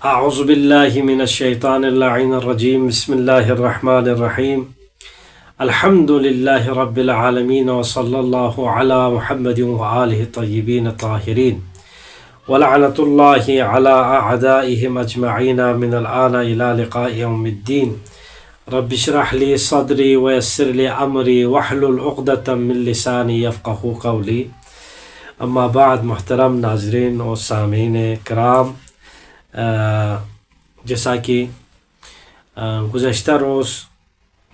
اعوذ باللہ من الشیطان اللعین الرجیم بسم اللہ الرحمن الرحیم الحمد للہ رب العالمین وصلی اللہ علی محمد وآلہ الطیبین الطاہرین ولعنۃ اللہ علی اعدائہم اجمعین من الآن الى لقاء یوم الدین رب اشرح لی صدری ویسر لی امری واحلل عقدۃ من لسانی یفقہوا قولی. اما بعد، محترم ناظرین و سامعین کرام، جیسا کہ گزشتہ روز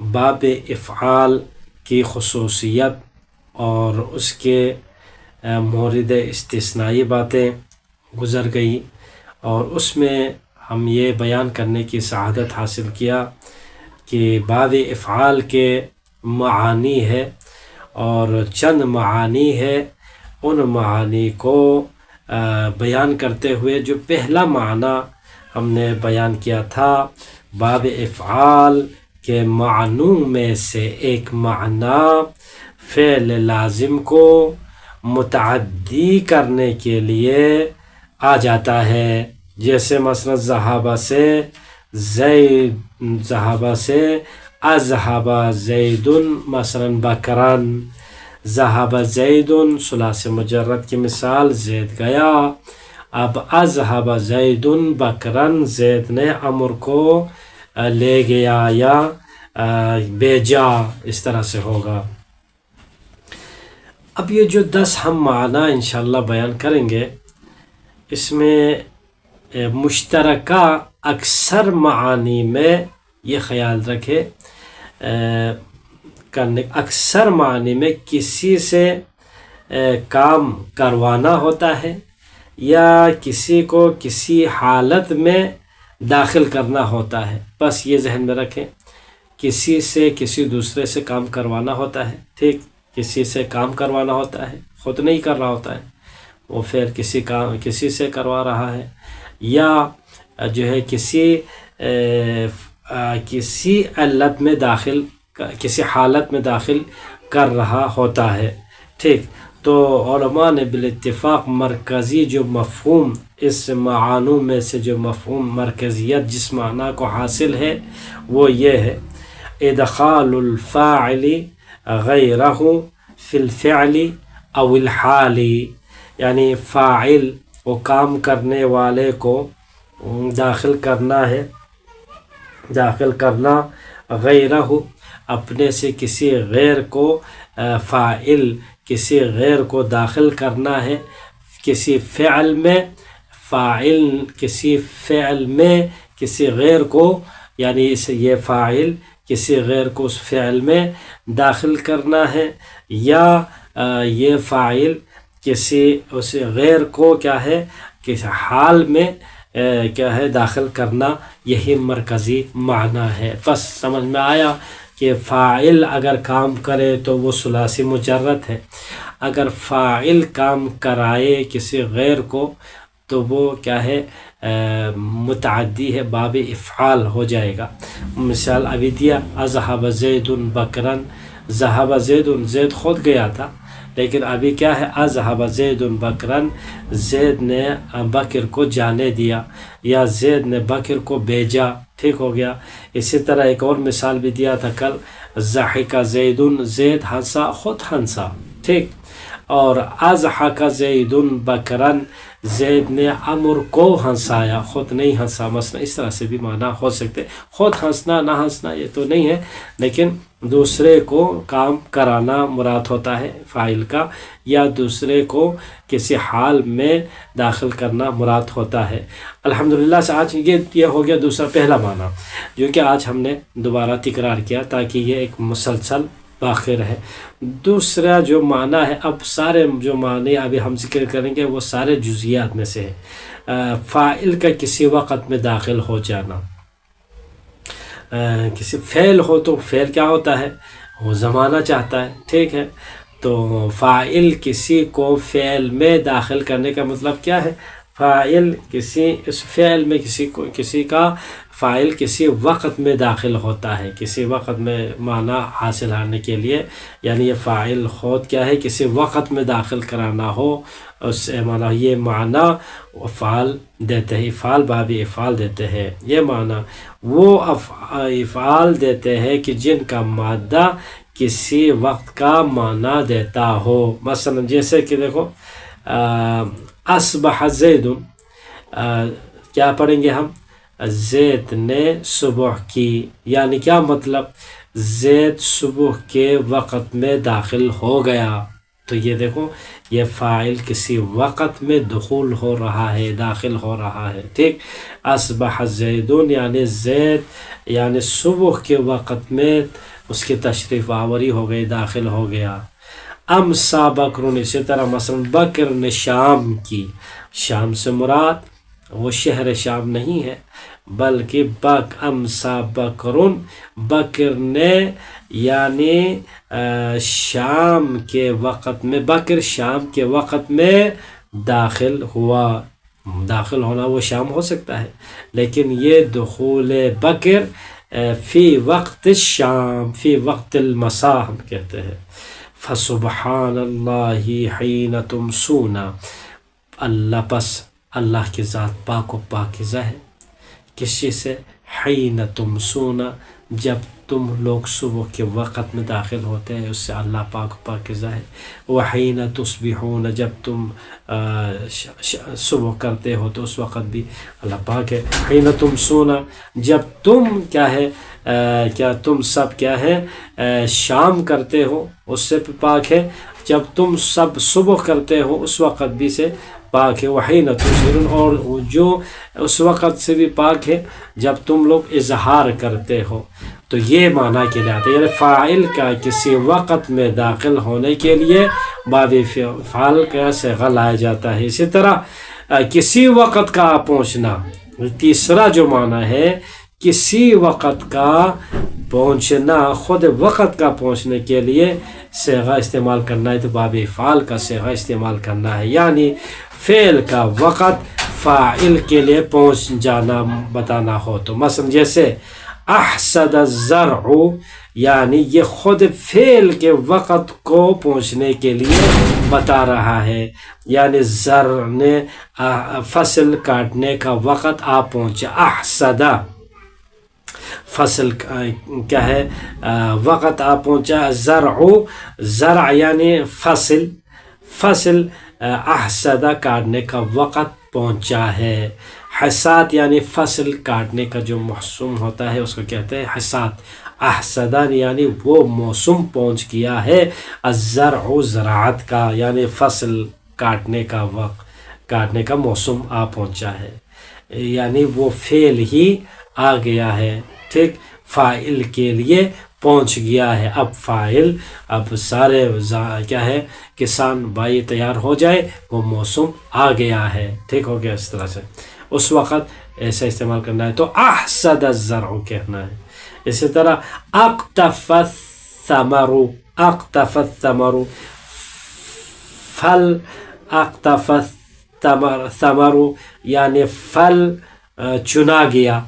باب افعال کی خصوصیت اور اس کے مورد استثنائی باتیں گزر گئی، اور اس میں ہم یہ بیان کرنے کی سعادت حاصل کیا کہ باب افعال کے معانی ہے، اور چند معانی ہے. ان معانی کو بیان کرتے ہوئے جو پہلا معنی ہم نے بیان کیا تھا، باب افعال کے معنوں میں سے ایک معنی فعل لازم کو متعدی کرنے کے لیے آ جاتا ہے. جیسے مثلا ذہب سے اذهب زید مثلا بکرن، ذہب زید ثلاثی مجرد کی مثال، زید گیا. اب اذهب زید بکرن، زید نے امر کو لے گیا یا بھیجا، اس طرح سے ہوگا. اب یہ جو 10 ہم معنی انشاءاللہ بیان کریں گے، اس میں مشترکہ اکثر معانی میں یہ خیال رکھے، اکثر معنی میں کسی سے کام کروانا ہوتا ہے یا کسی کو کسی حالت میں داخل کرنا ہوتا ہے. بس یہ ذہن میں رکھیں، کسی سے کسی دوسرے سے کام کروانا ہوتا ہے. ٹھیک، کسی سے کام کروانا ہوتا ہے، خود نہیں کر رہا ہوتا ہے، وہ پھر کسی سے کروا رہا ہے، یا جو ہے کسی علت میں کسی حالت میں داخل کر رہا ہوتا ہے. ٹھیک، تو علماء نے بالاتفاق مرکزی جو مفہوم، اس معانوں میں سے جو مفہوم مرکزیت جس معنی کو حاصل ہے وہ یہ ہے: ادخال الفاعل غیرہ فی الفعل او الحال، یعنی فاعل و کام کرنے والے کو داخل کرنا غیرہ، اپنے سے کسی غیر کو، فاعل کسی غیر کو داخل کرنا ہے کسی فعل میں، فاعل کسی فعل میں کسی غیر کو، یعنی یہ فاعل کسی غیر کو اس فعل میں داخل کرنا ہے، یا یہ فاعل کسی اس غیر کو کیا ہے، کسی حال میں کیا ہے داخل کرنا. یہی مرکزی معنی ہے. بس سمجھ میں آیا کہ فاعل اگر کام کرے تو وہ ثلاثی مجرد ہے، اگر فاعل کام کرائے کسی غیر کو تو وہ کیا ہے، متعدی ہے، باب افعال ہو جائے گا. مثال ابھی دیا: اذهب زید بکرن، ذهب زید، زید خود گیا تھا، لیکن ابھی کیا ہے، اذهب زید بکرن، زید نے بکر کو جانے دیا، یا زید نے بکر کو بھیجا. ٹھیک ہو گیا. اسی طرح ایک اور مثال بھی دیا تھا کل: ضحک زید، زید ہنسا، خود ہنسا. ٹھیک، اور اضحک زید بکرن، زید نے امر کو ہنسایا، خود نہیں ہنسا. مثلا اس طرح سے بھی معنی ہو سکتے. خود ہنسنا نہ ہنسنا یہ تو نہیں ہے، لیکن دوسرے کو کام کرانا مراد ہوتا ہے فاعل کا، یا دوسرے کو کسی حال میں داخل کرنا مراد ہوتا ہے. الحمدللہ سے آج یہ ہو گیا دوسرا پہلا معنی، جو کہ آج ہم نے دوبارہ تکرار کیا تاکہ یہ ایک مسلسل باقی رہے. دوسرا جو معنی ہے، اب سارے جو معنی ابھی ہم ذکر کریں گے وہ سارے جزئیات میں سے ہے. فاعل کا کسی وقت میں داخل ہو جانا، کسی فعل ہو تو فعل کیا ہوتا ہے، وہ زمانہ چاہتا ہے. ٹھیک ہے، تو فاعل کسی کو فعل میں داخل کرنے کا مطلب کیا ہے، فاعل کسی اس فعل میں کسی کا فاعل کسی وقت میں داخل ہوتا ہے، کسی وقت میں معنی حاصل ہونے کے لیے، یعنی یہ فاعل خود کیا ہے، کسی وقت میں داخل کرانا ہو، اس سے معنی یہ معنی افعال دیتے ہیں، افعال باب افعال دیتے ہیں، یہ معنی وہ افعال دیتے ہیں کہ جن کا مادہ کسی وقت کا معنی دیتا ہو۔ مثلا جیسے کہ دیکھو اصبح زید، کیا پڑھیں گے ہم، زید نے صبح کی، یعنی کیا مطلب، زید صبح کے وقت میں داخل ہو گیا، تو یہ دیکھو یہ فاعل کسی وقت میں دخول ہو رہا ہے، داخل ہو رہا ہے، ٹھیک۔ اصبح زیدون یعنی زید یعنی صبح کے وقت میں اس کی تشریف آوری ہو گئی، داخل ہو گیا۔ امسا بکرن، اسی طرح مثلا بکر نے شام کی، شام سے مراد وہ شہر شام نہیں ہے بلکہ امسا بکرن، بکر نے یعنی شام کے وقت میں، بکر شام کے وقت میں داخل ہوا، داخل ہونا وہ شام ہو سکتا ہے، لیکن یہ دخول بکر فی وقت الشام، فی وقت المساء ہم کہتے ہیں۔ فسبحان اللہ حین تمسون، اللہ پس اللہ کی ذات پاک و پاکیزہ ہے کس چیز سے، حین تمسون جب تم لوگ صبح کے وقت میں داخل ہوتے ہیں، اس سے اللہ پاک و پاکیزہ ہے۔ وحین تصبحون جب تم صبح کرتے ہو تو اس وقت بھی اللہ پاک ہے۔ حین تمسون جب تم کیا ہے، کیا تم سب کیا ہے شام کرتے ہو اس سے بھی پاک ہے، جب تم سب صبح کرتے ہو اس وقت بھی سے پاک ہے۔ وحین تظہرون اور جو اس وقت سے بھی پاک ہے جب تم لوگ اظہار کرتے ہو، تو یہ معنی کے لیے آتے ہیں، یعنی فاعل کا کسی وقت میں داخل ہونے کے لیے باب فعال کا صیغہ لایا جاتا ہے۔ اسی طرح کسی وقت کا پہنچنا، تیسرا جو معنی ہے کسی وقت کا پہنچنا، خود وقت کا پہنچنے کے لیے صیغہ استعمال کرنا ہے تو باب فعال کا صیغہ استعمال کرنا ہے، یعنی فعل کا وقت فاعل کے لیے پہنچ جانا بتانا ہو، تو مثلا جیسے احسد الزرع، یعنی یہ خود فعل کے وقت کو پہنچنے کے لیے بتا رہا ہے، یعنی زرع نے فصل کاٹنے کا وقت آپ پہنچے، احسدہ فصل کیا ہے وقت آپ پہنچا، زرع زرع یعنی فصل، فصل احسدہ کاٹنے کا وقت پہنچا ہے۔ حساد یعنی فصل کاٹنے کا جو موسم ہوتا ہے اس کو کہتے ہیں حساد، احسدہ یعنی وہ موسم پہنچ گیا ہے، الزرع زراعت کا یعنی فصل کاٹنے کا وقت، کاٹنے کا موسم آ پہنچا ہے، یعنی وہ فعل ہی آ گیا ہے، ٹھیک، فاعل کے لیے پہنچ گیا ہے۔ اب فاعل، اب سارے کیا ہے کسان بائی تیار ہو جائے، وہ موسم آ گیا ہے، ٹھیک ہو گیا، اس طرح سے اس وقت ایسا استعمال کرنا ہے تو احسد الزرع کہنا ہے۔ اسی طرح اقتف الثمر، اقتف الثمر پھل، اقتف الثمر یعنی پھل چنا گیا،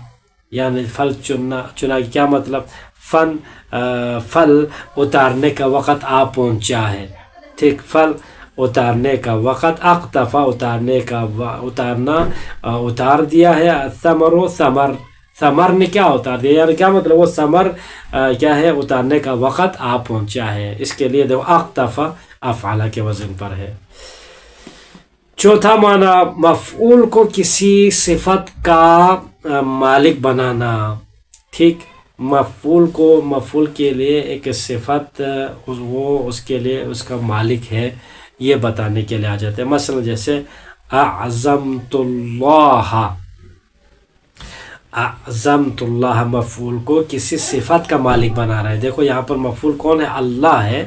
یعنی پھل چنا کیا مطلب، پھل اتارنے کا وقت آ پہنچا ہے، ٹھیک، پھل اتارنے کا وقت، اقتفا اتارنے کا اتارنا، اتار دیا ہے، ثمر ثمر، ثمر نے کیا اتار دیا، یعنی کیا مطلب وہ ثمر کیا ہے اتارنے کا وقت آ پہنچا ہے، اس کے لیے دیکھو اقتفا افعال کے وزن پر ہے۔ چوتھا معنی مفعول کو کسی صفت کا مالک بنانا، ٹھیک، مفعول کو، مفعول کے لیے ایک صفت وہ اس کے لیے اس کا مالک ہے یہ بتانے کے لیے آ جاتے ہیں، مثلا جیسے اعظمت اللہ، اعظمت اللہ مفعول کو کسی صفت کا مالک بنا رہا ہے، دیکھو یہاں پر مفعول کون ہے، اللہ ہے،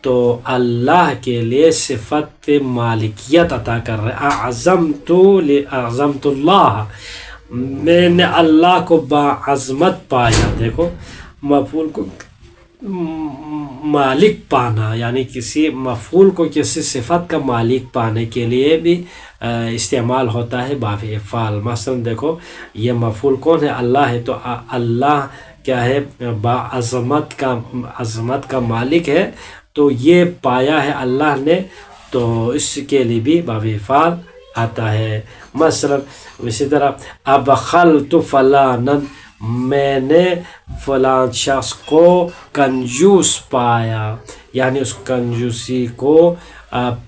تو اللہ کے لیے صفت مالکیت عطا کر رہے ہیں، اعظمت اللہ، میں نے اللہ کو باعظمت پایا، دیکھو مفعول کو مالک پانا، یعنی کسی مفعول کو کسی صفت کا مالک پانے کے لیے بھی استعمال ہوتا ہے باب افعال۔ مثلا دیکھو یہ مفعول کون ہے؟ اللہ ہے، تو اللہ کیا ہے؟ عظمت کا مالک ہے، تو یہ پایا ہے اللہ نے، تو اس کے لیے بھی باب افعال آتا ہے۔ مثلا اسی طرح ابخلت فلانا، میں نے فلاں شخص کو کنجوس پایا، یعنی اس کنجوسی کو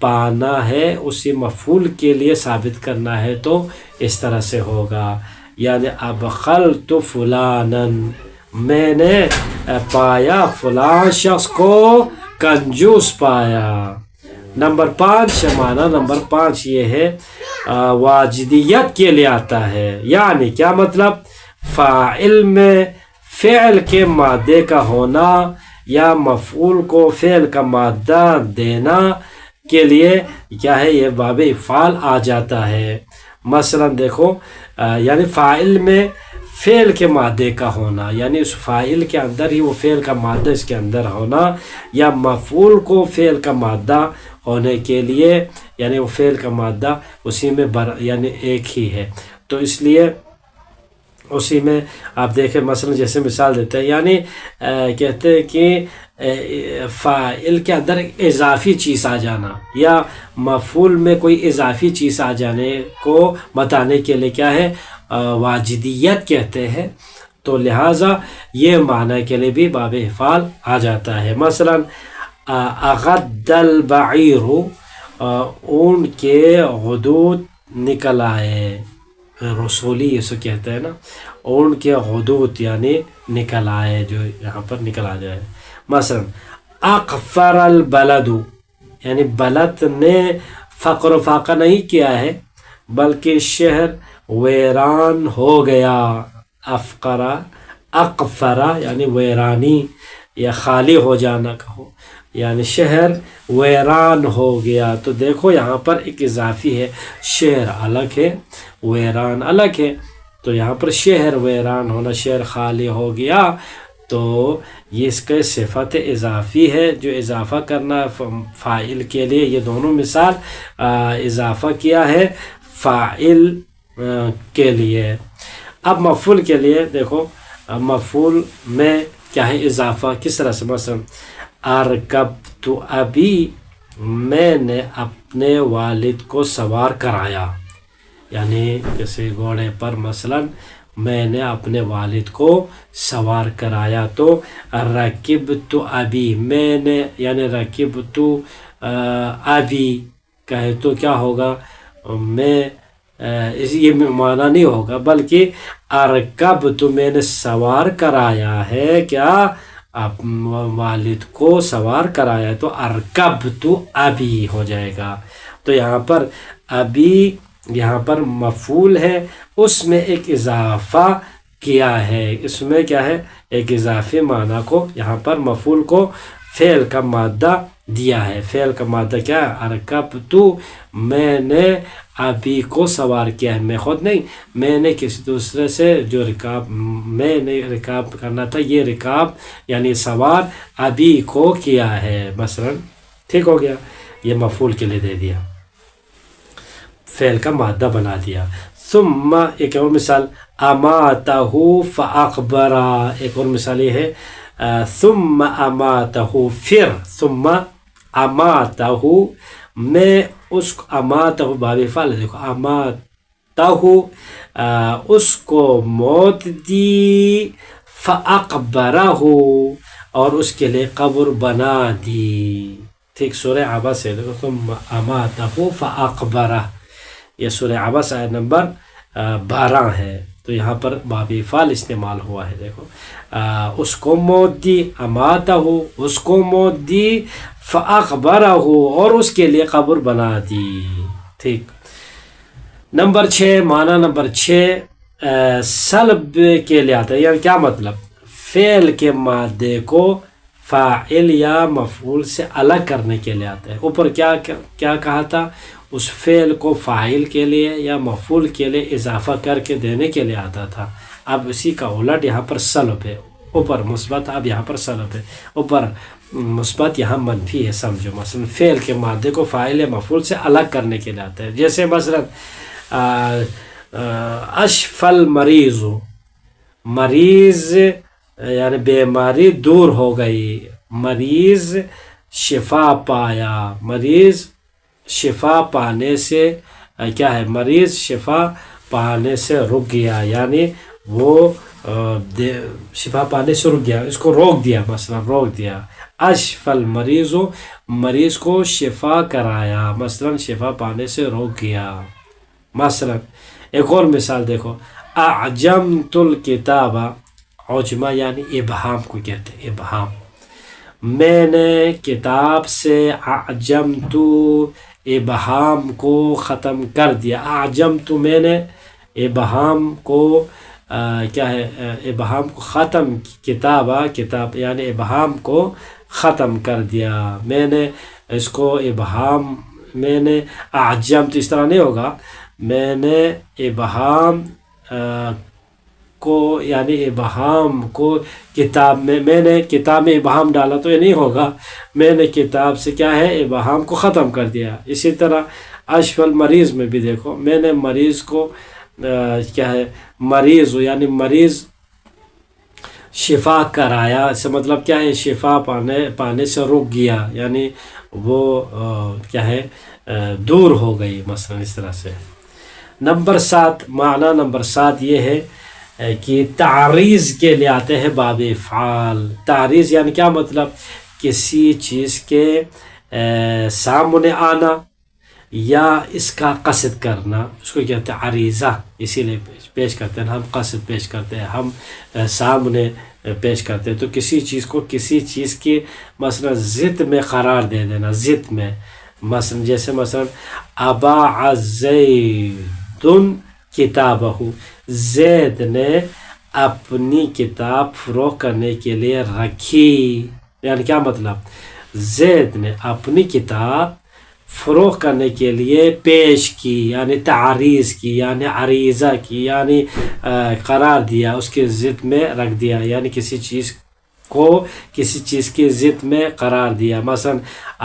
پانا ہے، اسی مفعول کے لیے ثابت کرنا ہے تو اس طرح سے ہوگا، یعنی ابخلت فلانا، میں نے پایا فلاں شخص کو کنجوس پایا۔ نمبر 5 معنی نمبر 5 یہ ہے واجدیت کے لیے آتا ہے، یعنی کیا مطلب؟ فاعل میں فعل کے مادے کا ہونا یا مفعول کو فعل کا مادہ دینا کے لیے کیا ہے؟ یہ باب افعال آ جاتا ہے۔ مثلا دیکھو یعنی فاعل میں فعل کے مادے کا ہونا، یعنی اس فاعل کے اندر ہی وہ فعل کا مادہ اس کے اندر ہونا، یا مفعول کو فعل کا مادہ ہونے کے لیے، یعنی وہ فعل کا مادہ اسی میں یعنی ایک ہی ہے، تو اس لیے اسی میں آپ دیکھیں مثلا جیسے مثال دیتے ہیں، یعنی کہتے ہیں کہ فاعل کے اندر ایک اضافی چیز آ جانا یا مفعول میں کوئی اضافی چیز آ جانے کو بتانے کے لیے کیا ہے؟ واجدیت کہتے ہیں، تو لہٰذا یہ معنی کے لیے بھی باب افعال آ جاتا ہے۔ مثلا اغد البعیر، اون کے غدود نکل آئے، رسولی اسے کہتے ہیں نا، اون کے غدود یعنی نکل آئے، جو یہاں پر نکل آ جائے۔ مثلا اقفر البلد، یعنی بلد نے فقر و فاقہ نہیں کیا ہے بلکہ شہر ویران ہو گیا۔ افقرا اقفرا یعنی ویرانی یا خالی ہو جانا کہو، یعنی شہر ویران ہو گیا، تو دیکھو یہاں پر ایک اضافی ہے، شہر الگ ہے ویران الگ ہے، تو یہاں پر شہر ویران ہونا، شہر خالی ہو گیا، تو یہ اس کا صفت اضافی ہے جو اضافہ کرنا فاعل کے لیے، یہ دونوں مثال اضافہ کیا ہے فاعل کے لیے۔ اب مفعول کے لیے دیکھو، مفعول میں کیا ہے اضافہ کس طرح سے؟ مثلا ارکبت ابی، میں نے اپنے والد کو سوار کرایا، یعنی کسی گھوڑے پر مثلا میں نے اپنے والد کو سوار کرایا، تو رکبت ابی، میں نے یعنی رکبت ابی کہے تو کیا ہوگا؟ میں یہ معنی نہیں ہوگا، بلکہ ارکبت، میں نے سوار کرایا ہے، کیا؟ والد کو سوار کرایا، تو ارکبت ابی ہو جائے گا۔ تو یہاں پر ابی یہاں پر مفعول ہے، اس میں ایک اضافہ کیا ہے، اس میں کیا ہے؟ ایک اضافی معنی کو یہاں پر مفعول کو فعل کا مادہ دیا ہے۔ فعل کا مادہ کیا ہے؟ ارکبت، میں نے ابی کو سوار کیا ہے، میں خود نہیں، میں نے کسی دوسرے سے جو رکاب، میں نے رکاب کرنا تھا، یہ رکاب یعنی سوار ابی کو کیا ہے مثلا، ٹھیک ہو گیا، یہ مفعول کے لیے دے دیا، فعل کا مادہ بنا دیا۔ ثم ایک اور مثال اماتہ فاقبرا، ایک اور مثال یہ ہے ثم اماتہ، پھر ثم اماتہ، میں اس کو اماتہ باب فعل، دیکھو اماتہ اس کو موت دی، فاقبرہ اور اس کے لیے قبر بنا دی، ٹھیک، سورہ عبس ہے، دیکھو ثم اماتہ فاقبرہ، یہ سورہ عبس آیت نمبر 12 ہے، تو یہاں پر باب فعل استعمال ہوا ہے، دیکھو اس کو موت دی، اماتہ اس کو موت دی، فاقبرہ اور اس کے لیے قبر بنا دی، ٹھیک۔ نمبر 6 معنی نمبر 6 سلب کے لیے آتا ہے، یعنی کیا مطلب؟ فعل کے مادے کو فاعل یا مفعول سے الگ کرنے کے لیے آتا ہے۔ اوپر کیا کہا تھا؟ اس فعل کو فاعل کے لیے یا مفعول کے لیے اضافہ کر کے دینے کے لیے آتا تھا، اب اسی کا الٹ یہاں پر سلب ہے، اوپر مثبت، اب یہاں پر صرف ہے، اوپر مثبت یہاں منفی ہے، سمجھو مثلا فعل کے مادے کو فاعل مفعول سے الگ کرنے کے لیے آتا ہے. جیسے مثلا اشفل مریض، مریض یعنی بیماری دور ہو گئی، مریض شفا پایا، مریض شفا پانے سے کیا ہے، مریض شفا پانے سے رک گیا، یعنی وہ شفا پانے سے رک گیا، اس کو روک دیا، مثلا روک دیا. اشفل مریض، مریض کو شفا کرایا، مثلا شفا پانے سے روک گیا. مثلا ایک اور مثال دیکھو، اعجمت الکتاب، عجمہ یعنی ابہام کو کہتے ہیں، ابہام. میں نے کتاب سے اعجمت، ابہام کو ختم کر دیا. اعجمت میں نے ابہام کو کیا ہے، ابہام کو ختم، کتاب یعنی ابہام کو ختم کر دیا. میں نے اس کو ابہام، میں نے اعجمت اس طرح نہیں ہوگا، میں نے ابہام کو یعنی ابہام کو کتاب میں نے کتاب میں ابہام ڈالا تو یہ نہیں ہوگا، میں نے کتاب سے کیا ہے، ابہام کو ختم کر دیا. اسی طرح اشفل مریض میں بھی دیکھو، میں نے مریض کو کیا ہے، مریض یعنی مریض شفا کرایا، اس سے مطلب کیا ہے، شفا پانے سے رک گیا، یعنی وہ کیا ہے، دور ہو گئی، مثلا اس طرح سے. نمبر 7، معنی نمبر 7 یہ ہے کہ تعریض کے لیے آتے ہیں باب افعال. تعریض یعنی کیا مطلب، کسی چیز کے سامنے آنا یا اس کا قصد کرنا، اس کو کہتے ہیں عریضہ. اسی لیے پیش کرتے ہیں، ہم قصد پیش کرتے ہیں، ہم سامنے پیش کرتے ہیں. تو کسی چیز کو کسی چیز کی مثلا ضد میں قرار دے دینا، ضد میں. مثلا جیسے مثلا اباع زید کتابہ، زید نے اپنی کتاب فروخت کرنے کے لیے رکھی. یعنی کیا مطلب، زید نے اپنی کتاب فروخت کرنے کے لیے پیش کی، یعنی تعریض کی، یعنی عریضہ کی، یعنی قرار دیا، اس کے ضد میں رکھ دیا، یعنی کسی چیز کو کسی چیز کی ضد میں قرار دیا. مثلا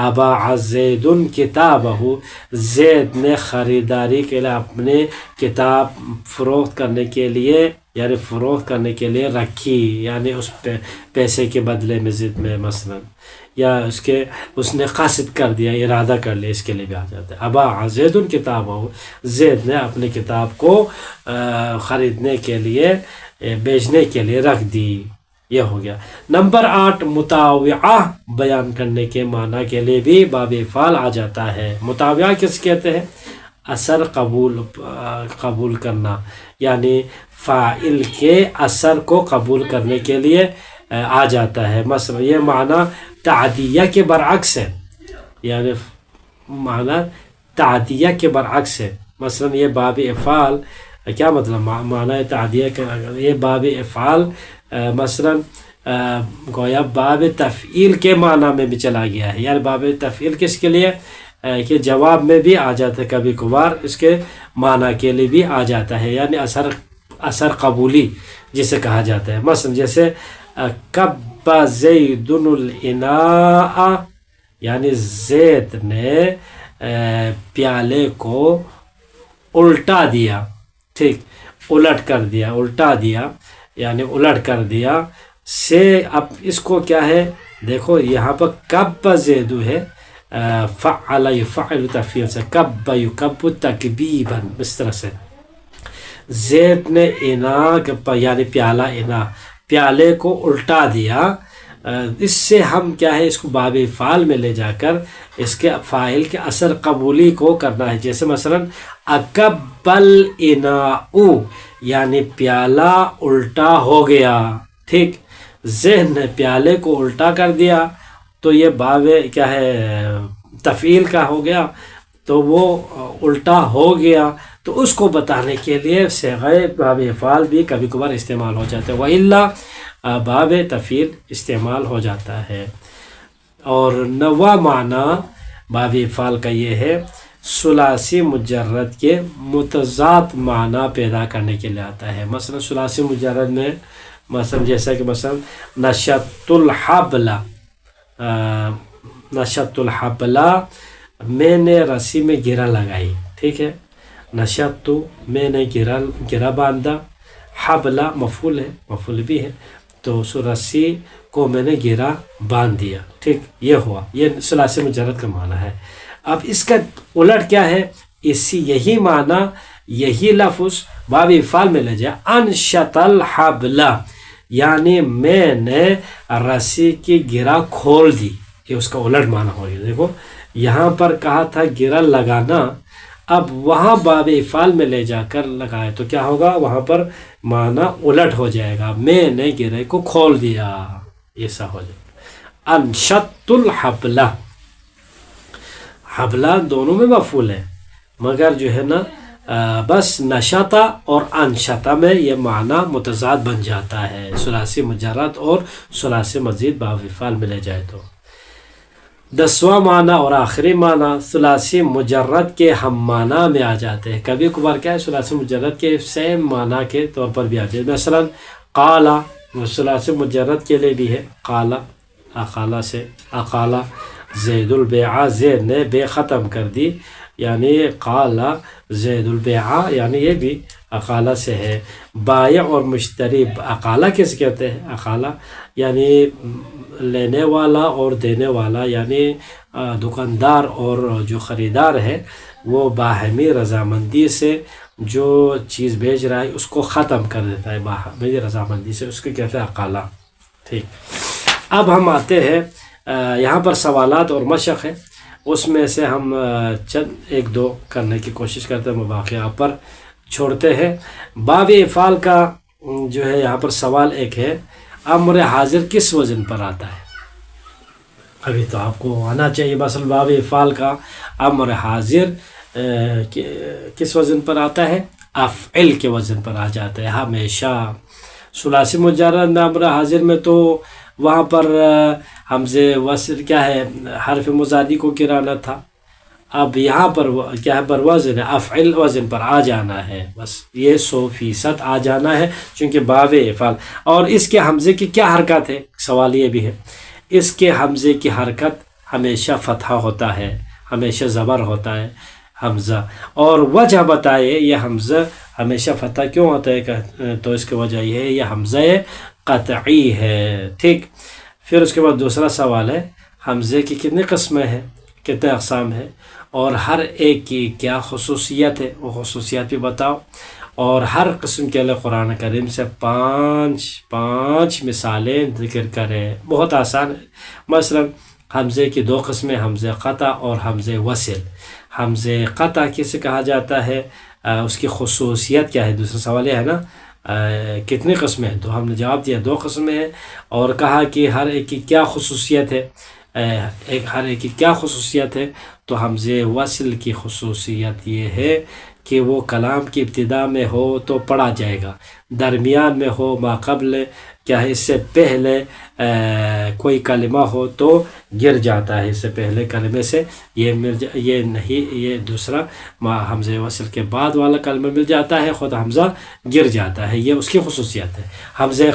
اباع زید کتابہ، زید نے خریداری کے لیے اپنے کتاب فروخت کرنے کے لیے، یعنی فروخت کرنے کے لیے رکھی، یعنی اس پیسے کے بدلے میں ضد میں مثلا، یا اس نے قصد کر دیا، ارادہ کر لیا، اس کے لیے بھی آ جاتا ہے. اباع زید کتابہ، زید نے اپنی کتاب کو خریدنے کے لیے، بیچنے کے لیے رکھ دی. یہ ہو گیا. نمبر 8، مطاوعہ بیان کرنے کے معنی کے لیے بھی باب افعال آ جاتا ہے. مطاوعہ کس کہتے ہیں، اثر قبول کرنا، یعنی فاعل کے اثر کو قبول کرنے کے لیے آ جاتا ہے. مثلا یہ معنی تعدیہ کے برعکس ہے، یعنی معنی تعدیہ کے برعکس ہے. مثلا یہ باب افعال کیا مطلب، معنی تعدیہ کا، یہ باب افعال مثلا گویا باب تفعیل کے معنی میں بھی چلا گیا ہے. یعنی باب تفعیل کس کے لیے، کہ جواب میں بھی آ جاتا ہے، کبھی کبھار اس کے معنی کے لیے بھی آ جاتا ہے، یعنی اثر قبولی جسے کہا جاتا ہے. مثلا جیسے کب زید الاناء، یعنی زید نے پیالے کو الٹا دیا، ٹھیک، الٹ کر دیا، الٹا دیا یعنی الٹ کر دیا سے. اب اس کو کیا ہے، دیکھو یہاں پر کب زید ہے، فعل یفعل تفعیل سے، کب یکب تکبیبا، اس طرح سے. زید نے انا یعنی پیالہ، پیالے کو الٹا دیا. اس سے ہم کیا ہے، اس کو باب فعال میں لے جا کر اس کے فاعل کے اثر قبولی کو کرنا ہے. جیسے مثلا اکب الاناء، یعنی پیالہ الٹا ہو گیا، ٹھیک. ذہن نے پیالے کو الٹا کر دیا تو یہ باب کیا ہے، تفعیل کا ہو گیا، تو وہ الٹا ہو گیا. تو اس کو بتانے کے لیے صیغہ باب افعال بھی کبھی کبھار استعمال ہو جاتا ہے، وَإِلَّا باب تفعیل استعمال ہو جاتا ہے. اور 9واں معنی باب افعال کا یہ ہے ثلاثی مجرد کے متضاد معنی پیدا کرنے کے لیے آتا ہے. مثلا ثلاثی مجرد میں مثلا جیسا کہ مثلا نشط الحبل، نشط الحبل میں نے رسی میں گرہ لگائی. ٹھیک ہے، نشط میں نے گرہ باندھا، حبلہ مفعول ہے، مفعول بھی ہے، تو رسی کو میں نے گرہ باندھ دیا. ٹھیک، یہ ہوا، یہ ثلاثی مجرد کا معنی ہے. اب اس کا الٹ کیا ہے؟ یہی معنی، یہی لفظ باب افعال میں لے جائے، انشط الحبل، یعنی میں نے رسی کی گرہ کھول دی. یہ اس کا الٹ معنی ہو گیا. دیکھو یہاں پر کہا تھا گرہ لگانا، اب وہاں باب افعال میں لے جا کر لگائے تو کیا ہوگا؟ وہاں پر معنی الٹ ہو جائے گا، میں نے گرہ کو کھول دیا، ایسا ہو جائے گا. انشط الحبل، حبلہ دونوں میں مفعول ہے، مگر جو ہے نا بس نشطہ اور انشطہ میں یہ معنی متضاد بن جاتا ہے ثلاثی مجرد اور ثلاثی مزید باب افعال میں لے جائے تو. 10واں معنی اور آخری معنی ثلاثی مجرد کے ہم معنی میں آ جاتے ہیں. کبھی کبھار کیا ہے ثلاثی مجرد کے سیم معنی کے طور پر بھی آ جاتے ہیں. مثلا قالا ثلاثی مجرد کے لیے بھی ہے، قالا، اقالا سے، اقالا زید البیع، زید نے بے ختم کر دی، یعنی قالا زید البیع، یعنی یہ بھی اقالا سے ہے. بائع اور مشتری، اقالا کس کہتے ہیں؟ اقالا یعنی لینے والا اور دینے والا، یعنی دکاندار اور جو خریدار ہے وہ باہمی رضامندی سے جو چیز بیچ رہا ہے اس کو ختم کر دیتا ہے، باہمی رضامندی سے، اس کو کہتے ہیں اقالا. ٹھیک، اب ہم آتے ہیں یہاں پر سوالات اور مشق ہے، اس میں سے ہم چند ایک دو کرنے کی کوشش کرتے ہیں، باقی آپ پر چھوڑتے ہیں. باب افعال کا جو ہے یہاں پر سوال ایک ہے، امر حاضر کس وزن پر آتا ہے؟ ابھی تو آپ کو آنا چاہیے. مثلا باب افعال کا امر حاضر کس وزن پر آتا ہے؟ افعل کے وزن پر آ جاتا ہے ہمیشہ. ثلاثی مجرد میں امر حاضر میں تو وہاں پر حمزے وصل کیا ہے، حرف مضادی کو گرانا تھا. اب یہاں پر کیا ہے، بروزن ہے، افعل وزن پر آ جانا ہے، بس یہ 100% آ جانا ہے چونکہ باب افعال. اور اس کے حمزے کی کیا حرکت ہے؟ سوال یہ بھی ہے، اس کے حمزے کی حرکت ہمیشہ فتحہ ہوتا ہے، ہمیشہ زبر ہوتا ہے حمزہ. اور وجہ بتائے یہ حمزہ ہمیشہ فتح کیوں ہوتا ہے، تو اس کی وجہ یہ ہے یہ حمزہ قطعی ہے. ٹھیک، پھر اس کے بعد دوسرا سوال ہے حمزے کی کتنی قسمیں ہیں، کتنے اقسام ہیں، اور ہر ایک کی کیا خصوصیت ہے، وہ خصوصیات بھی بتاؤ. اور ہر قسم کے لیے قرآن کریم سے پانچ مثالیں ذکر کریں. بہت آسان ہے. مثلا حمزے کی 2 قسمیں، حمزہ قطع اور حمزہ وصل. حمزہ قطع کسے کہا جاتا ہے، اس کی خصوصیت کیا ہے؟ دوسرا سوال یہ ہے نا کتنی قسمیں ہیں، تو ہم نے جواب دیا 2 قسمیں ہیں، اور کہا کہ ہر ایک کی کیا خصوصیت ہے، ہر ایک کی کیا خصوصیت ہے. تو حمزہ وصل کی خصوصیت یہ ہے کہ وہ کلام کی ابتدا میں ہو تو پڑھا جائے گا، درمیان میں ہو، ما قبل کیا ہے، اس سے پہلے کوئی کلمہ ہو تو گر جاتا ہے، اس سے پہلے کلمے سے یہ نہیں، یہ دوسرا حمزہ وصل کے بعد والا کلمہ مل جاتا ہے، خود حمزہ گر جاتا ہے، یہ اس کی خصوصیت ہے. حمزہ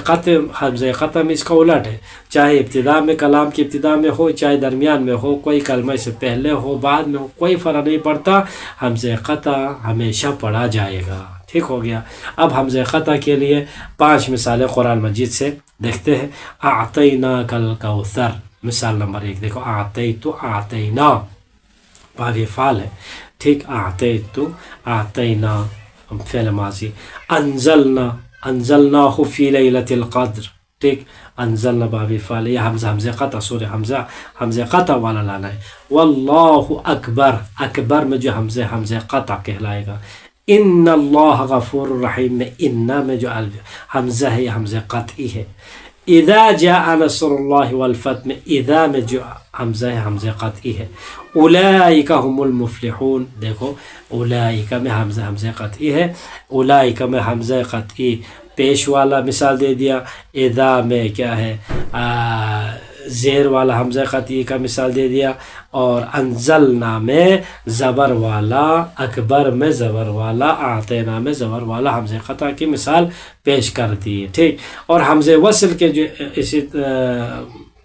قطع میں اس کا الٹ ہے، چاہے ابتدا میں، کلام کی ابتدا میں ہو، چاہے درمیان میں ہو، کوئی کلمہ سے پہلے ہو، بعد میں ہو، کوئی فرق نہیں پڑتا، حمزہ قطع ہمیشہ پڑھا جائے گا. ٹھیک ہو گیا. اب حمزہ قطع کے لیے 5 مثالیں قرآن مجید سے دیکھتے ہیں. اعطیناک الکوثر، مثال نمبر 1 دیکھو، اعطیت، اعطینا باب افعال ہے. ٹھیک، اعطیت، اعطینا فعل ماضی. انزلنا، انزلناہ فی لیلۃ القدر. ٹھیک، انزلنا باب افعال، یہ حمزہ قطع، سورہ حمزہ قطع والا لانا ہے. واللہ اکبر، اکبر میں جو حمزہ قطع کہلائے گا. ان اللہ غفور الرحیم میں انا میں جو حمزہ ہے یہ حمزہ قطعی ہے. اذا جاء نصر اللہ والفتح میں اذا میں جو حمزہ ہے حمزہ قطعی ہے. اولئک هم المفلحون، دیکھو اولئک میں حمزہ قطعی ہے، اولئک میں حمزہ قطعی پیش والا مثال دے دیا. اذا میں کیا ہے زیر والا حمزہ قطعی کا مثال دے دیا، اور انزلنا میں زبر والا، اکبر میں زبر والا، اعطینا میں زبر والا حمزہ قطع کی مثال پیش کر دی، ٹھیک۔ اور حمزہ وصل کے جو اسی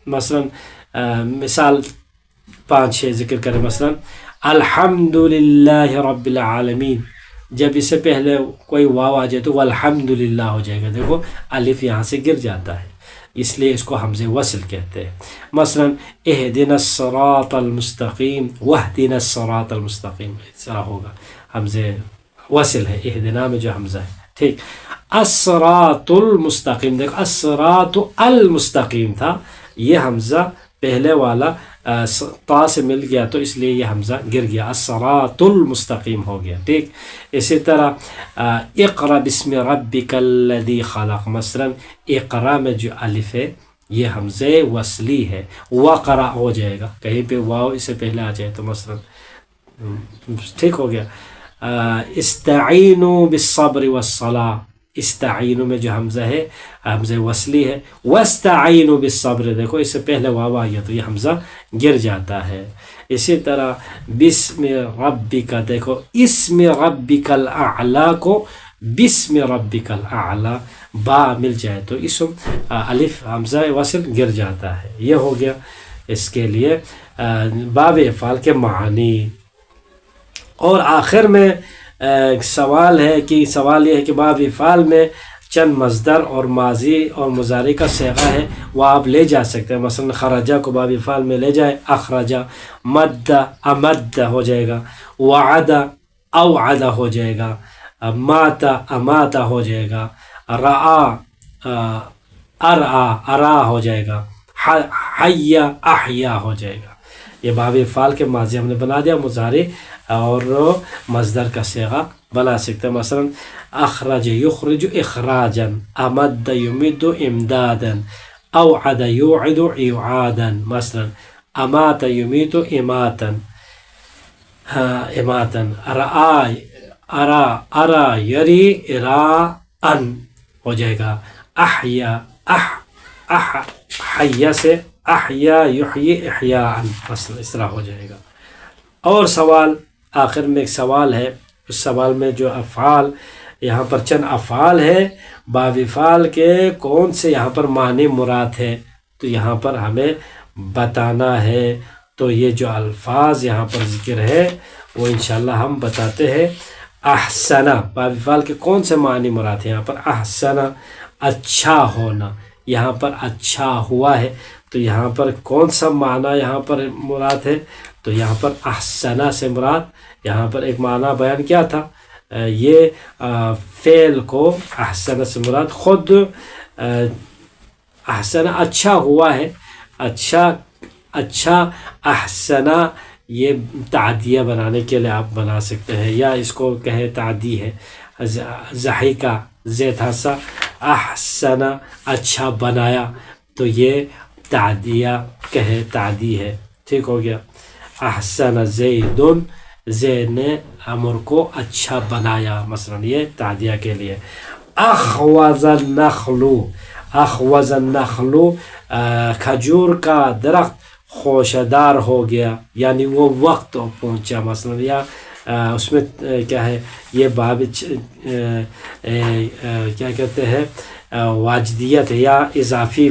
مثلا مثال 5-6 ذکر کریں، مثلا الحمد للہ رب العالمین، جب اس سے پہلے کوئی واو آ جائے تو والحمد للہ ہو جائے گا، دیکھو الف یہاں سے گر جاتا ہے، اس لیے اس کو حمزہ وصل کہتے ہیں۔ مثلا اہدنا الصراط المستقیم، واہدنا الصراط المستقیم، اس طرح ہوگا، حمزہ وصل ہے اہدنا میں جو حمزہ ہے، ٹھیک۔ الصراط المستقیم، دیکھو الصراط المستقیم تھا، یہ حمزہ پہلے والا تا سے مل گیا تو اس لیے یہ حمزہ گر گیا، الصراط المستقیم ہو گیا، ٹھیک۔ اسی طرح اقرأ بسم ربک الذی خلق، مثلا اقرا میں جو الف ہے یہ حمزہ وصلی ہے، وقرأ ہو جائے گا، کہیں پہ واو اس سے پہلے آ جائے تو مثلا ٹھیک ہو گیا۔ استعینوا بالصبر والصلاۃ، استعینوا میں جو حمزہ ہے حمزہ وصلی ہے، واستعینوا بالصبر، دیکھو اس سے پہلے واو آ گیا تو یہ حمزہ گر جاتا ہے۔ اسی طرح بسم ربک، دیکھو اسم ربک الاعلی کو بسم ربک الاعلی با مل جائے تو اسم الف حمزہ وصل گر جاتا ہے، یہ ہو گیا اس کے لیے باب افعال کے معنی۔ اور آخر میں سوال ہے کہ سوال یہ ہے کہ باب افعال میں چند مصدر اور ماضی اور مضارع کا صیغہ ہے، وہ آپ لے جا سکتے ہیں، مثلا خرجہ کو باب افعال میں لے جائے اخرجہ، مد امد ہو جائے گا، وعد اوعد ہو جائے گا، مات امات ہو جائے گا، رعا ارعا ارا ہو جائے گا، حی احیا ہو جائے گا۔ یہ باب افعال کے ماضی ہم نے بنا دیا، مضارع اور مصدر کا صیغہ بنا سکتے ہیں، مثلا اخرج یخرج اخراجا، امد یمد امدادا، اوعد یوعد ایعادا، مثلا امات یمیت اماتا اماتا، ارا ارا یری اراء ہو جائے گا، احیا حیا سے احیا یحیی احیاء، مثلا اس طرح ہو جائے گا۔ اور سوال آخر میں ایک سوال ہے، اس سوال میں جو افعال یہاں پر چند افعال ہے، باب افعال کے کون سے یہاں پر معنی مراد ہے تو یہاں پر ہمیں بتانا ہے، تو یہ جو الفاظ یہاں پر ذکر ہے وہ انشاءاللہ ہم بتاتے ہیں۔ احسنا، باب افعال کے کون سے معنی مراد ہے یہاں پر؟ احسنا اچھا ہونا، یہاں پر اچھا ہوا ہے تو یہاں پر کون سا معنی یہاں پر مراد ہے؟ تو یہاں پر احسنا سے مراد یہاں پر ایک معنی بیان کیا تھا، یہ فعل کو احسن سے مراد خود احسن اچھا ہوا ہے، اچھا احسنا یہ تعدیہ بنانے کے لیے آپ بنا سکتے ہیں، یا اس کو کہے تعدی ہے، ضحیکہ زید حسا احسنا اچھا بنایا تو یہ تعدیہ کہے تعدی ہے، ٹھیک ہو گیا۔ احسن زید، زید نے امر کو اچھا بنایا، مثلا یہ تعدیہ کے لیے۔ اخوض النخل، اخوض النخل کھجور کا درخت خوشدار ہو گیا، یعنی وہ وقت پہنچا، مثلا یا اس میں کیا ہے یہ باب کیا کہتے ہیں واجدیت ہے یا اضافی،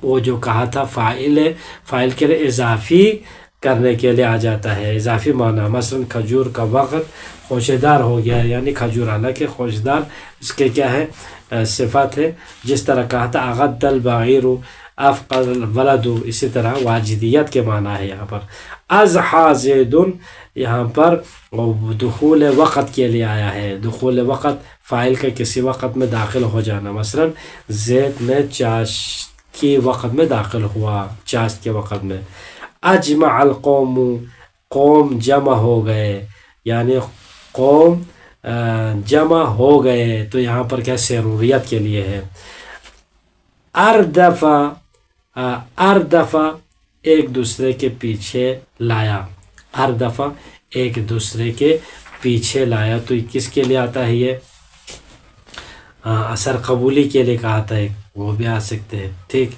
وہ جو کہا تھا فاعل ہے، فاعل کے لیے اضافی کرنے کے لیے آ جاتا ہے، اضافی معنی، مثلا کھجور کا وقت خوشدار ہو گیا، یعنی کھجور حالانکہ خوشدار اس کے کیا ہے صفات ہے، جس طرح کہا تھا اغد البعیر افقد الولد، اسی طرح واجدیت کے معنی ہے یہاں پر۔ اضحى زید یہاں پر دخول وقت کے لیے آیا ہے، دخول وقت فاعل کا کسی وقت میں داخل ہو جانا، مثلا زید میں چاشت کی وقت میں داخل ہوا، چاشت کے وقت میں۔ اجمع القوم، قوم جمع ہو گئے، یعنی قوم جمع ہو گئے تو یہاں پر کیا سروریت کے لیے ہے۔ اردفا، اردفا ایک دوسرے کے پیچھے لایا، اردفا ایک دوسرے کے پیچھے لایا تو کس کے لیے آتا ہے یہ؟ اثر قبولی کے لیے کہا تھا، وہ بھی آ سکتے ہیں، ٹھیک۔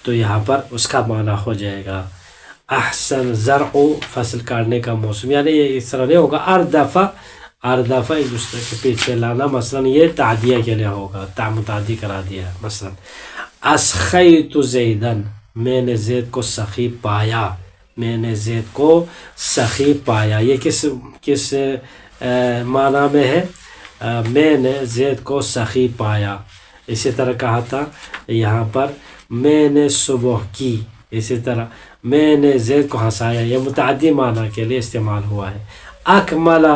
تو یہاں پر اس کا معنی ہو جائے گا احسن زرع فصل کاٹنے کا موسم، یعنی یہ اس طرح نہیں ہوگا اردفہ ایک دوسرے کے پیچھے لانا، مثلا یہ تعدیہ کے لیے ہوگا، متعدی کرا دیا، مثلا اسخیت زیدن میں نے زید کو سخی پایا، میں نے زید کو سخی پایا، یہ کس معنی میں ہے؟ میں نے زید کو سخی پایا۔ اسی طرح کہا تھا یہاں پر میں نے صبح کی، اسی طرح میں نے زید کو ہنسایا، یہ متعدی معنی کے لیے استعمال ہوا ہے۔ اکمل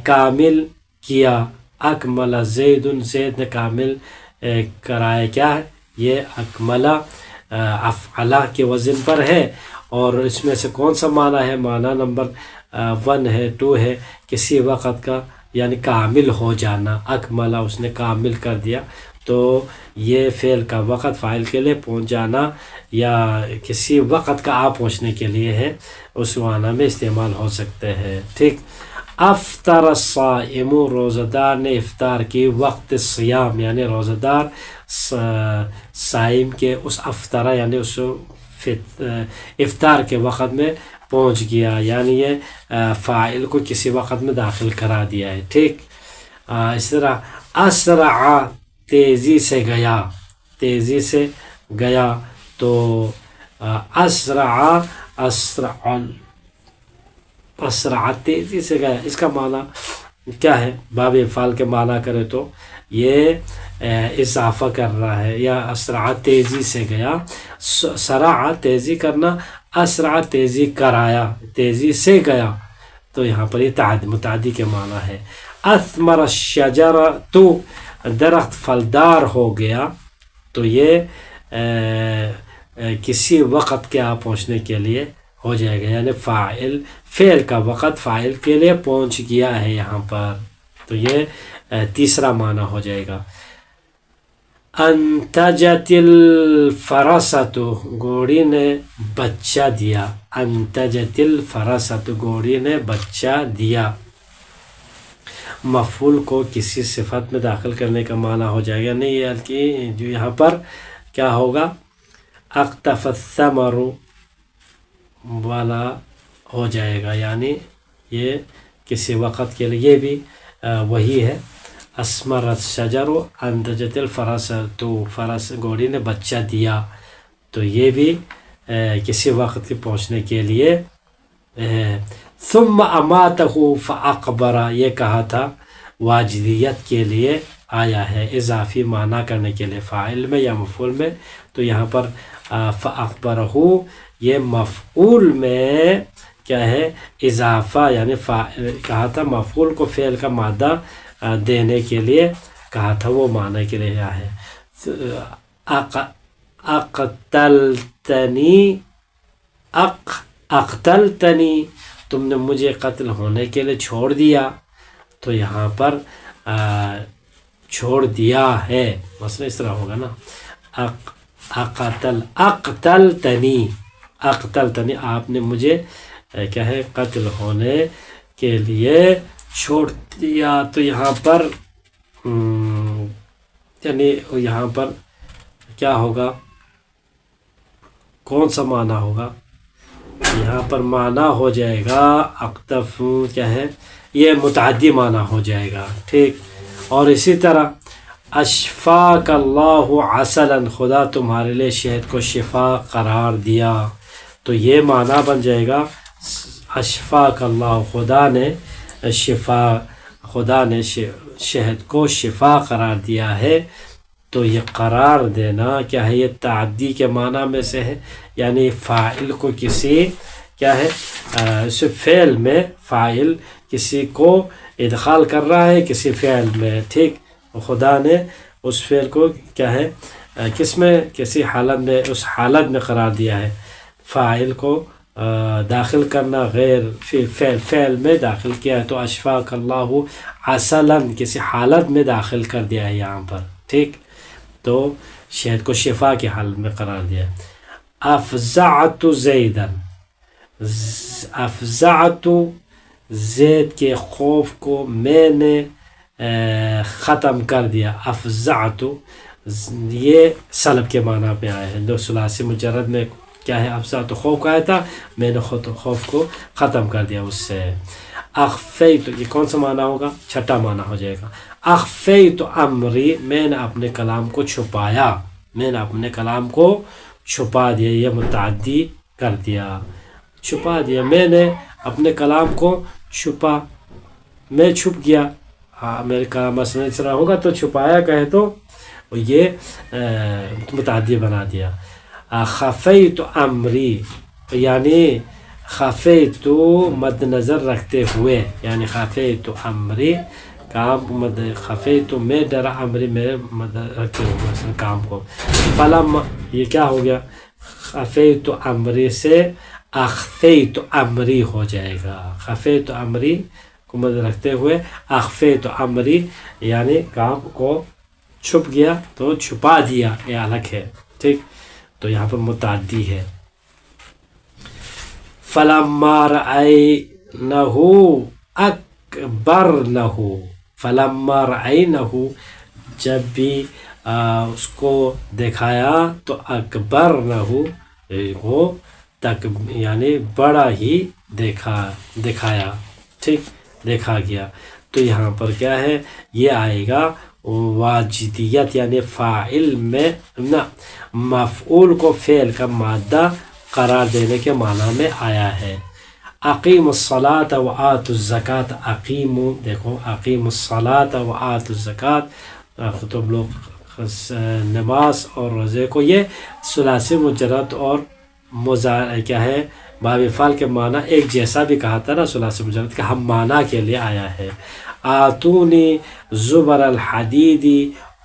کامل کیا، اکمل زید زید نے کامل کرایا، کیا ہے یہ؟ اکمل افعلا کے وزن پر ہے، اور اس میں سے کون سا معنی ہے؟ معنی نمبر 1 ہے، 2 ہے، کسی وقت کا یعنی کامل ہو جانا، اکملہ اس نے کامل کر دیا، تو یہ فعل کا وقت فاعل کے لیے پہنچ جانا یا کسی وقت کا آ پہنچنے کے لیے ہے، اس معنی میں استعمال ہو سکتے ہیں، ٹھیک۔ افطر الصائم روزہ دار نے افطار کی، وقت صیام یعنی روزہ دار صائم کے اس افطرہ یعنی اس افطار کے وقت میں پہنچ گیا، یعنی یہ فاعل کو کسی وقت میں داخل کرا دیا ہے، ٹھیک۔ اس طرح اسرع تیزی سے گیا، تیزی سے گیا، تو اسرع تیزی سے گیا، اس کا معنی کیا ہے؟ باب افعال کے معنی کرے تو یہ اضافہ کر رہا ہے، یا اسرع تیزی سے گیا، سرع تیزی کرنا، اسرع تیزی کرایا، تیزی سے گیا، تو یہاں پر یہ متعدی کے معنی ہے۔ اثمر الشجرۃ درخت پھلدار ہو گیا، تو یہ کسی وقت کے آ پہنچنے کے لیے ہو جائے گا، یعنی فعل کا وقت فاعل کے لیے پہنچ گیا ہے یہاں پر، تو یہ تیسرا معنی ہو جائے گا۔ انتجت الفرسۃ گھوڑی نے بچہ دیا، انتجت الفرسۃ گھوڑی نے بچہ دیا، مفعول کو کسی صفت میں داخل کرنے کا معنی ہو جائے گا، نہیں یہ جو یہاں پر کیا ہوگا؟ اقتف الثمر والا ہو جائے گا، یعنی یہ کسی وقت کے لیے، یہ بھی وہی ہے، اسمر الشجر انتجت الفرسۃ، فرس گھوڑی نے بچہ دیا، تو یہ بھی کسی وقت کے پہنچنے کے لیے۔ ثم اماتہ فاقبر، یہ کہا تھا واجدیت کے لیے آیا ہے، اضافی معنی کرنے کے لیے، فاعل میں یا مفعول میں، تو یہاں پر فاقبرہ یہ مفعول میں کیا ہے؟ اضافہ، یعنی کہا تھا مفعول کو فعل کا مادہ دینے کے لیے کہا تھا، وہ معنی کے لیے ہے۔ اقتلتنی تم نے مجھے قتل ہونے کے لیے چھوڑ دیا، تو یہاں پر چھوڑ دیا ہے، مثلا اس طرح ہوگا نا، اقتلتنی آپ نے مجھے کیا ہے؟ قتل ہونے کے لیے چھوڑ دیا، تو یہاں پر یعنی یہاں پر کیا ہوگا؟ کون سا معنی ہوگا؟ یہاں پر معنی ہو جائے گا اقتف، کیا ہے؟ یہ متعدی معنی ہو جائے گا، ٹھیک۔ اور اسی طرح اشفاک اللہ عسلا، خدا تمہارے لیے شہد کو شفا قرار دیا، تو یہ معنی بن جائے گا اشفاک اللہ، خدا نے شہد کو شفا قرار دیا ہے، تو یہ قرار دینا کیا ہے؟ یہ تعدی کے معنی میں سے ہے، یعنی فاعل کو کسی کیا ہے؟ اس فعل میں فاعل کسی کو ادخال کر رہا ہے کسی فعل میں، ٹھیک، خدا نے اس فعل کو کیا ہے؟ کس میں؟ کسی حالت میں، اس حالت میں قرار دیا ہے، فاعل کو داخل کرنا غیر فعل میں داخل کیا ہے، تو اشفاک اللہ عسلا کسی حالت میں داخل کر دیا ہے یہاں پر، ٹھیک، تو شہد کو شفا کی حالت میں قرار دیا ہے۔ افزعت زیدا، افزعت زید کے خوف کو میں نے ختم کر دیا، افزعت یہ سلب کے معنی پہ آئے ہیں. جو ثلاثی مجرد میں کیا ہے افزعت خوف کا آیا تھا، میں نے خوف کو ختم کر دیا اس سے. اخفیت یہ کون سا معنی ہوگا؟ چھٹا معنی ہو جائے گا. اخفیت امری میں نے اپنے کلام کو چھپایا، میں نے اپنے کلام کو چھپا دیا. یہ متعدی کر دیا، چھپا دیا. میں نے اپنے کلام کو چھپا، میں چھپ گیا. میرے کلام مثلا اس طرح ہوگا تو چھپایا کہے تو یہ متعدی بنا دیا. خفیت امری یعنی خفیت مد نظر رکھتے ہوئے، یعنی خفیت امری کام خفیت میں ڈرا امری میں مد رکھتے ہوئے مثلا کام کو. فلم یہ کیا ہو گیا؟ خفیت امری سے اخفیت امری ہو جائے گا. خفیت امری کو مد رکھتے ہوئے اخفیت امری یعنی کام کو چھپ گیا تو چھپا دیا، یہ الگ ہے. ٹھیک، تو یہاں پر متعدی ہے. فلما رأینہ اکبرنہ، فلما رأینہ جب بھی اس کو دکھایا تو اکبرنہ وہ تک یعنی بڑا ہی دکھایا. ٹھیک، دیکھا گیا. تو یہاں پر کیا ہے؟ یہ آئے گا واجدیت یعنی فاعل میں نہ مفعول کو فعل کا مادہ قرار دینے کے معنی میں آیا ہے. اقیم الصلاۃ وآتوا الزکاۃ، اقیم دیکھو اقیم الصلاۃ وآتوا الزکاۃ، تم لوگ نماز اور روزے کو، یہ ثلاثی مجرد اور کیا ہے باب فعل کے معنی ایک جیسا بھی کہا تھا نا، ثلاثی مجرد کا ہم معنی کے لیے آیا ہے. آتونی زبر الحدید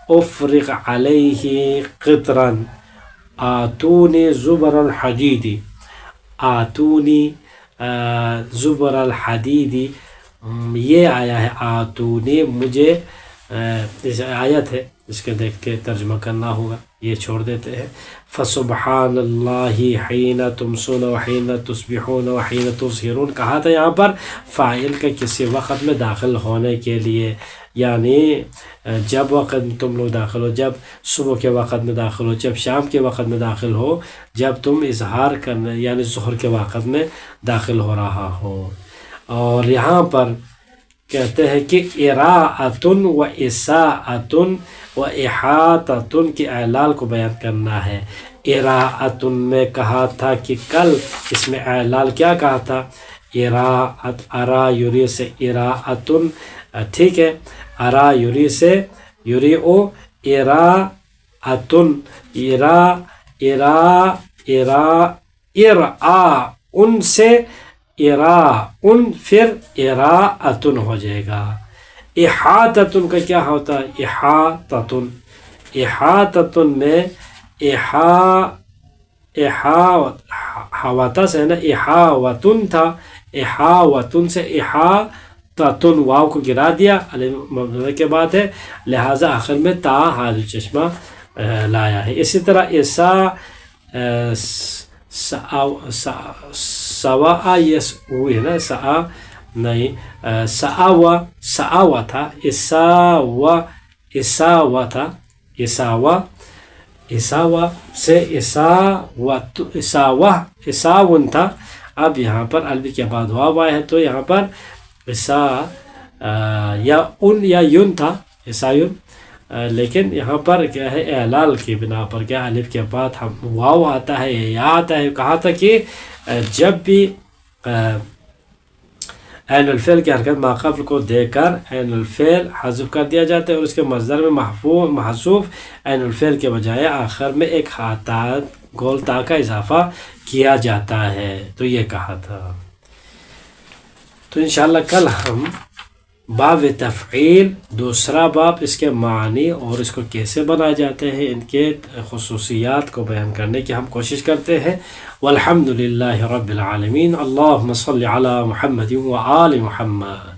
افرغ علیہ قطرا، آتونی زبر الحدید، آتونی زبر الحدید یہ آیا ہے. آتونی مجھے آیت ہے، اس کے دیکھ کے ترجمہ کرنا ہوگا، یہ چھوڑ دیتے ہیں. فسبحان اللہ حین تمسون وحین تصبحون وحین تظہرون کہا تھا یہاں پر فاعل کا کسی وقت میں داخل ہونے کے لیے، یعنی جب وقت تم لوگ داخل ہو، جب صبح کے وقت میں داخل ہو، جب شام کے وقت میں داخل ہو، جب تم اظہار کرنے یعنی ظہر کے وقت میں داخل ہو رہا ہو. اور یہاں پر کہتے ہیں کہ اراءۃ و اساءۃ و احاطۃ کے اعلال کو بیان کرنا ہے. اراءۃ میں کہا تھا کہ کل اس میں اعلال کیا کہا تھا؟ اراءۃ، ارا یری سے اراءۃ، ٹھیک ہے، ارا یری سے یری او اراءۃ، ارا ان سے ان پھر اراءۃ ہو جائے گا. احاطۃ کا کیا ہوتا ہے؟ احاطۃ میں احاوتا سے نا احاوتن تھا، احاوتن سے احاطۃ واو کو گرا دیا مبتدا کے بعد ہے، لہٰذا آخر میں تا حاضر چشمہ لایا ہے. اسی طرح سوا یس ہوئی ہے نا، سا نہیں ساوا تھا، اساوا تھا، اساوا سے اساون تھا. اب یہاں پر الف کے بعد واو آیا ہے تو یہاں پر یا ان یا یون تھا، اسایون، لیکن یہاں پر کیا ہے اعلال کی بنا پر کیا الف کے بعد ہم واو آتا ہے یا آتا ہے. کہا تھا کہ جب بھی عین الفعل کی حرکت ماقبل کو دے کر عین الفعل حذف کر دیا جاتا ہے اور اس کے مصدر میں محذوف عین الفعل کے بجائے آخر میں ایک گول تا کا اضافہ کیا جاتا ہے. تو یہ کہا تھا. تو انشاءاللہ کل ہم باب تفعیل دوسرا باب، اس کے معنی اور اس کو کیسے بنائے جاتے ہیں، ان کے خصوصیات کو بیان کرنے کی ہم کوشش کرتے ہیں. والحمد للہ رب العالمین. اللہم صل علی محمد و آل محمد.